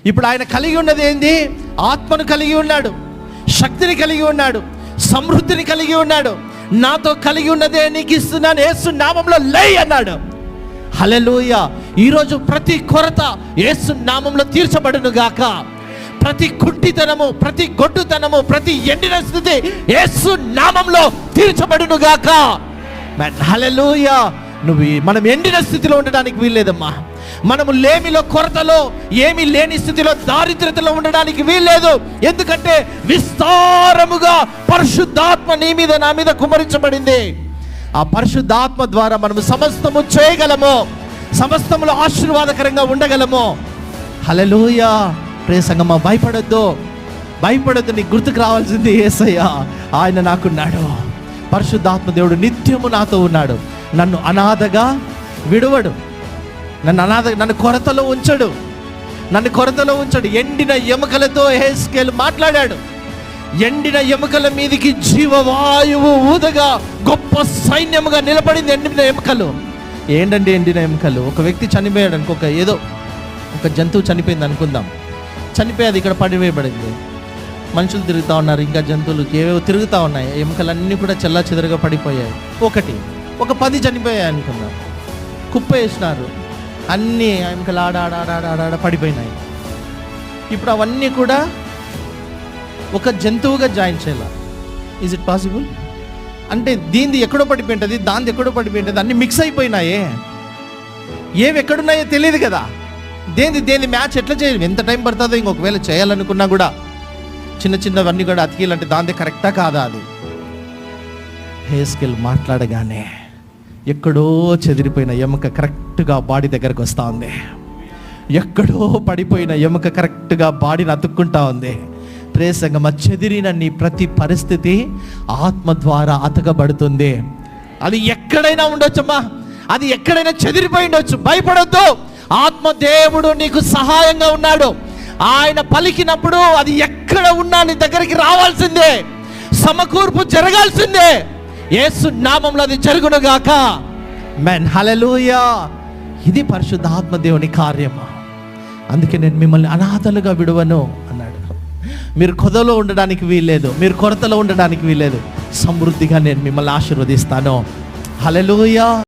ఇప్పుడు ఆయన కలిగి ఉన్నది ఏంది? ఆత్మను కలిగి ఉన్నాడు, శక్తిని కలిగి ఉన్నాడు, సమృద్ధిని కలిగి ఉన్నాడు. నాతో కలిగి ఉన్నదే నీకు ఇస్తున్నాను, యేసు నామంలో లే అన్నాడు. హల్లెలూయా. ఈరోజు ప్రతి కొరత యేసు నామంలో తీర్చబడును గాక. ప్రతి కుంటితనము, ప్రతి గొడ్డుతనము, ప్రతి ఎండిన స్థితి యేసు నామంలో తీర్చబడును గాక. హల్లెలూయా. మనం ఎండిన స్థితిలో ఉండడానికి వీల్లేదమ్మా. మనము లేమిలో, కొరతలో, ఏమీ లేని స్థితిలో, దారిద్రతలో ఉండడానికి వీల్లేదు. ఎందుకంటే విస్తారముగా పరిశుద్ధాత్మ నీ మీద, నా మీద కుమ్మరించబడింది. ఆ పరిశుద్ధాత్మ ద్వారా మనము సమస్తము చేయగలము, సమస్తములో ఆశీర్వాదకరంగా ఉండగలము. హల్లెలూయా. ప్రియ సంగమా, భయపడొద్దు. నీకు గుర్తుకు రావాల్సింది యేసయ్య. ఆయన నాకున్నాడు. పరిశుద్ధాత్మ దేవుడు నిత్యము నాతో ఉన్నాడు. నన్ను అనాథగా విడువడు, నన్ను కొరతలో ఉంచడు. ఎండిన ఎముకలతో యెహెజ్కేలు మాట్లాడాడు. ఎండిన ఎముకల మీదికి జీవవాయువు ఊదగా గొప్ప సైన్యముగా నిలబడింది ఎండిన ఎముకలు. ఏంటంటే ఎండిన ఎముకలు? ఒక వ్యక్తి చనిపోయాడు అనుకో, ఏదో ఒక జంతువు చనిపోయింది అనుకుందాం. చనిపోయేది ఇక్కడ పడివేయబడింది. మనుషులు తిరుగుతూ ఉన్నారు, ఇంకా జంతువులు ఏవేవో తిరుగుతూ ఉన్నాయి. ఎముకలన్నీ కూడా చెల్లా చెదరుగా పడిపోయాయి. ఒక 10 చనిపోయాయి అనుకుందాం. కుప్ప వేసినారు, అన్నీ ఎముకలు ఆడ పడిపోయినాయి. ఇప్పుడు అవన్నీ కూడా ఒక జంతువుగా జాయిన్ చేయాలి. Is it possible? అంటే దీనిది ఎక్కడో పడిపోయింటుంది, దానిది ఎక్కడో పడిపోయింటుంది, అన్నీ మిక్స్ అయిపోయినాయే. ఏవి ఎక్కడున్నాయో తెలియదు కదా. దేని మ్యాచ్ ఎట్లా చేయాలి? ఎంత టైం పడుతుందో. ఇంకొకవేళ చేయాలనుకున్నా కూడా చిన్నవన్నీ కూడా అతికియాలంటే దాందే కరెక్టా కాదా? అది యెహెజ్కేలు మాట్లాడగానే ఎక్కడో చెదిరిపోయిన ఎముక కరెక్ట్గా బాడీ దగ్గరకు వస్తూ ఉంది. ఎక్కడో పడిపోయిన ఎముక కరెక్ట్గా బాడీని అతుక్కుంటా ఉంది. ప్రియ సంగమా, చెదిరిన నీ ప్రతి పరిస్థితి ఆత్మ ద్వారా అతకబడుతుంది. అది ఎక్కడైనా ఉండొచ్చమ్మా, అది ఎక్కడైనా చెదిరిపోయి ఉండొచ్చు. భయపడొద్దు. ఆత్మ దేవుడు నీకు సహాయంగా ఉన్నాడు. ఆయన పలికినప్పుడు అది ఎక్కడ ఉన్నా నీ దగ్గరికి రావాల్సిందే, సమకూర్పు జరగాల్సిందే. యేసు నామంలో అది జరుగునుగాక. మెన్ హల్లెలూయా. ఇది పరిశుద్ధాత్మ దేవుని కార్యము. అందుకే నేను మిమ్మల్ని అనాథలుగా విడువను అన్నాడు. మీరు కొదలో ఉండడానికి వీల్లేదు, మీరు కొరతలో ఉండడానికి వీల్లేదు. సమృద్ధిగా నేను మిమ్మల్ని ఆశీర్వదిస్తాను. హల్లెలూయా.